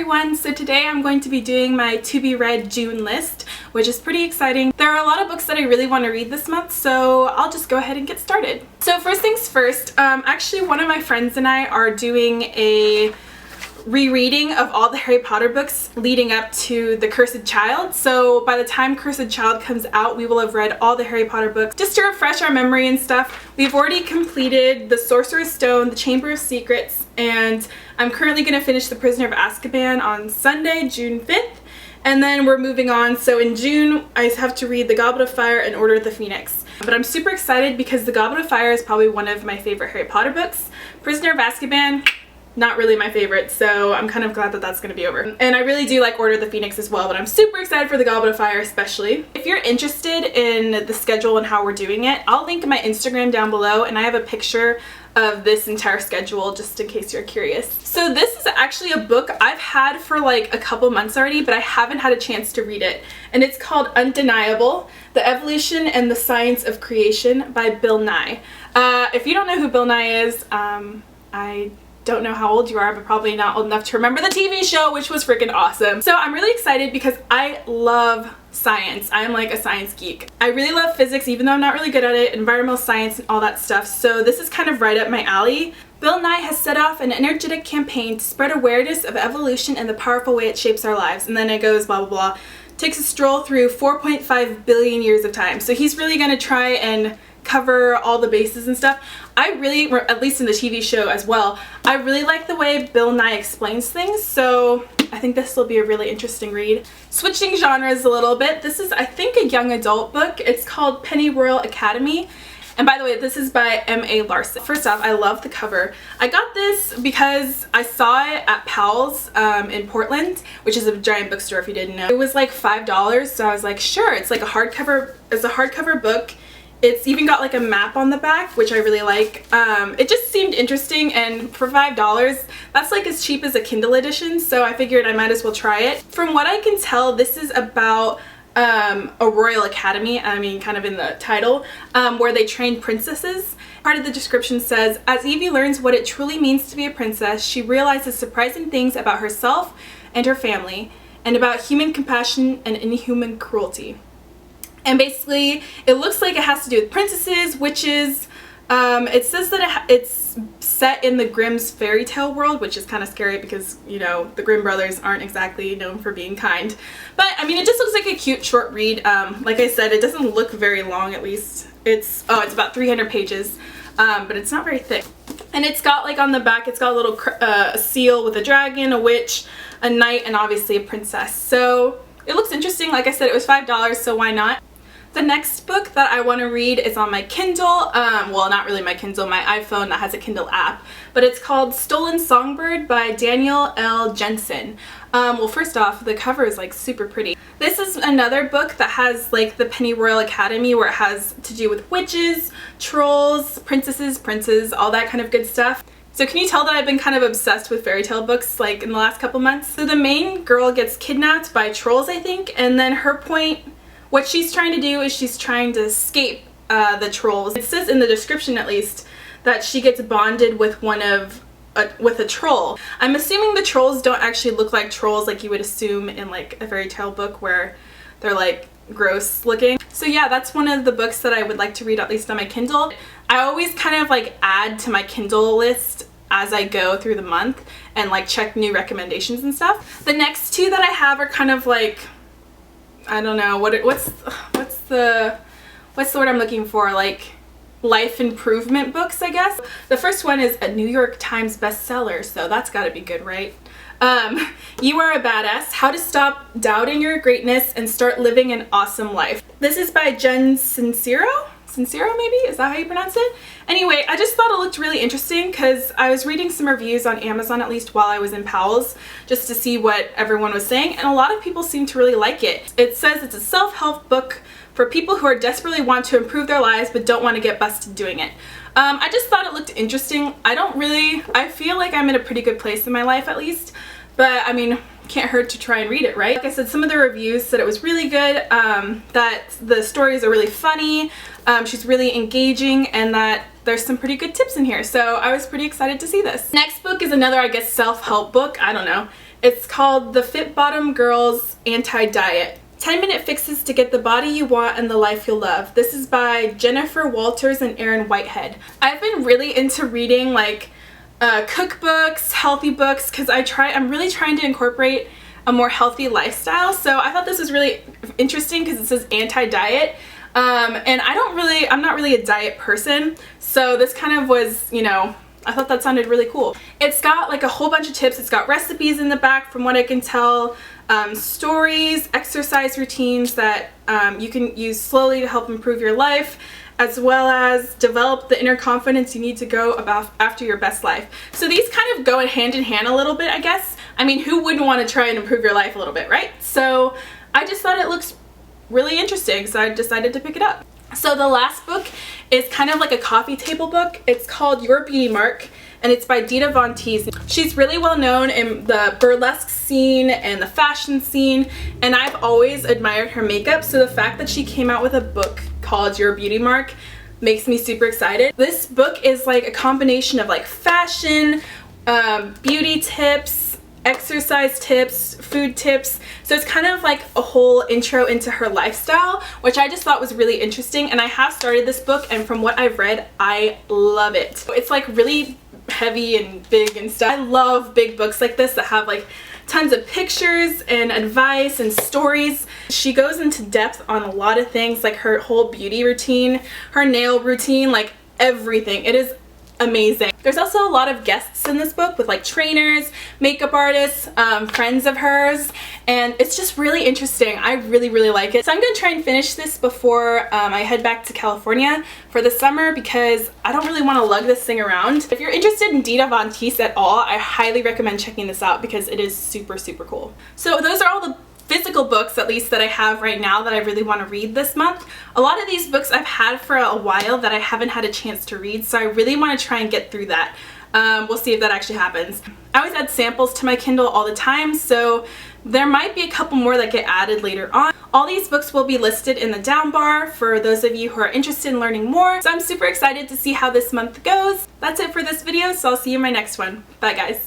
everyone! So today I'm going to be doing my to be read June list, which is pretty exciting. There are a lot of books that I really want to read this month, so I'll just go ahead and get started. So first things first, actually one of my friends and I are doing a rereading of all the Harry Potter books leading up to The Cursed Child. So by the time Cursed Child comes out, we will have read all the Harry Potter books. Just to refresh our memory and stuff, we've already completed The Sorcerer's Stone, The Chamber of Secrets, and I'm currently going to finish The Prisoner of Azkaban on Sunday, June 5th. And then we're moving on. So in June, I have to read The Goblet of Fire and Order of the Phoenix. But I'm super excited because The Goblet of Fire is probably one of my favorite Harry Potter books. Prisoner of Azkaban, not really my favorite, so I'm kind of glad that that's going to be over. And I really do like Order of the Phoenix as well, but I'm super excited for The Goblet of Fire especially. If you're interested in the schedule and how we're doing it, I'll link my Instagram down below, and I have a picture of this entire schedule just in case you're curious. So this is actually a book I've had for like a couple months already, but I haven't had a chance to read it. And it's called Undeniable: The Evolution and the Science of Creation by Bill Nye. If you don't know who Bill Nye is, I don't know how old you are, but probably not old enough to remember the TV show, which was freaking awesome. So I'm really excited because I love science. I'm like a science geek. I really love physics, even though I'm not really good at it, environmental science and all that stuff. So this is kind of right up my alley. Bill Nye has set off an energetic campaign to spread awareness of evolution and the powerful way it shapes our lives. And then it goes blah, blah, blah. Takes a stroll through 4.5 billion years of time. So he's really going to try and cover all the bases and stuff. I really, at least in the TV show as well, I really like the way Bill Nye explains things, so I think this will be a really interesting read. Switching genres a little bit, this is I think a young adult book. It's called Pennyroyal Academy, and by the way, this is by M.A. Larson. First off, I love the cover. I got this because I saw it at Powell's in Portland, which is a giant bookstore if you didn't know. It was like $5, so I was like, sure, it's like a hardcover book. It's even got like a map on the back, which I really like. It just seemed interesting, and for $5, that's like as cheap as a Kindle edition, so I figured I might as well try it. From what I can tell, this is about a royal academy, I mean kind of in the title, where they train princesses. Part of the description says, as Evie learns what it truly means to be a princess, she realizes surprising things about herself and her family, and about human compassion and inhuman cruelty. And basically, it looks like it has to do with princesses, witches. It says that it's set in the Grimm's fairy tale world, which is kind of scary because, you know, the Grimm brothers aren't exactly known for being kind. But, I mean, it just looks like a cute short read. Like I said, it doesn't look very long, at least. It's about 300 pages, but it's not very thick. And it's got, like, on the back, it's got a little seal with a dragon, a witch, a knight, and obviously a princess. So it looks interesting. Like I said, it was $5, so why not? The next book that I want to read is on my Kindle, well, not really my Kindle, my iPhone that has a Kindle app, but it's called Stolen Songbird by Danielle L. Jensen. Well, first off, the cover is like super pretty. This is another book that has like the Pennyroyal Academy, where it has to do with witches, trolls, princesses, princes, all that kind of good stuff. So can you tell that I've been kind of obsessed with fairy tale books like in the last couple months? So the main girl gets kidnapped by trolls, I think, and then what she's trying to do is she's trying to escape the trolls. It says in the description, at least, that she gets bonded with with a troll. I'm assuming the trolls don't actually look like trolls like you would assume in like a fairy tale book where they're like gross looking. So yeah, that's one of the books that I would like to read, at least on my Kindle. I always kind of like add to my Kindle list as I go through the month and like check new recommendations and stuff. The next two that I have are kind of like, I don't know, what's the word I'm looking for, like life improvement books, I guess. The first one is a New York Times bestseller, so that's gotta be good, right? You Are a Badass: How to Stop Doubting Your Greatness and Start Living an Awesome Life. This is by Jen Sincero? Sincero, maybe? Is that how you pronounce it? Anyway, I just thought it looked really interesting because I was reading some reviews on Amazon, at least while I was in Powell's, just to see what everyone was saying, and a lot of people seem to really like it. It says it's a self-help book for people who are desperately want to improve their lives but don't want to get busted doing it. I just thought it looked interesting. I feel like I'm in a pretty good place in my life, at least, but I mean, can't hurt to try and read it, right? Like I said, some of the reviews said it was really good, that the stories are really funny, she's really engaging, and that there's some pretty good tips in here, so I was pretty excited to see this. Next book is another, I guess, self-help book. I don't know. It's called The Fit Bottom Girls Anti-Diet. 10-minute fixes to get the body you want and the life you'll love. This is by Jennipher Walters and Erin Whitehead. I've been really into reading like cookbooks, healthy books, because I'm really trying to incorporate a more healthy lifestyle. So I thought this was really interesting because it says anti-diet. And I'm not really a diet person. So this kind of was, you know, I thought that sounded really cool. It's got like a whole bunch of tips. It's got recipes in the back from what I can tell, stories, exercise routines that you can use slowly to help improve your life, as well as develop the inner confidence you need to go after your best life. So these kind of go hand in hand a little bit, I guess. I mean, who wouldn't want to try and improve your life a little bit, right? So I just thought it looks really interesting, so I decided to pick it up. So the last book is kind of like a coffee table book. It's called Your Beauty Mark, and it's by Dita von Teese. She's really well known in the burlesque scene and the fashion scene, and I've always admired her makeup, so the fact that she came out with a book called Your Beauty Mark makes me super excited. This book is like a combination of like fashion, beauty tips, exercise tips, food tips. So it's kind of like a whole intro into her lifestyle, which I just thought was really interesting, and I have started this book, and from what I've read, I love it. It's like really heavy and big and stuff. I love big books like this that have like tons of pictures and advice and stories. She goes into depth on a lot of things, like her whole beauty routine, her nail routine, like everything. It is amazing. There's also a lot of guests in this book with like trainers, makeup artists, friends of hers, and it's just really interesting. I really like it. So I'm gonna try and finish this before I head back to California for the summer, because I don't really want to lug this thing around. If you're interested in Dita von Teese at all, I highly recommend checking this out because it is super cool. So those are all the physical books, at least, that I have right now that I really want to read this month. A lot of these books I've had for a while that I haven't had a chance to read, so I really want to try and get through that. We'll see if that actually happens. I always add samples to my Kindle all the time, so there might be a couple more that get added later on. All these books will be listed in the down bar for those of you who are interested in learning more. So I'm super excited to see how this month goes. That's it for this video, so I'll see you in my next one. Bye guys.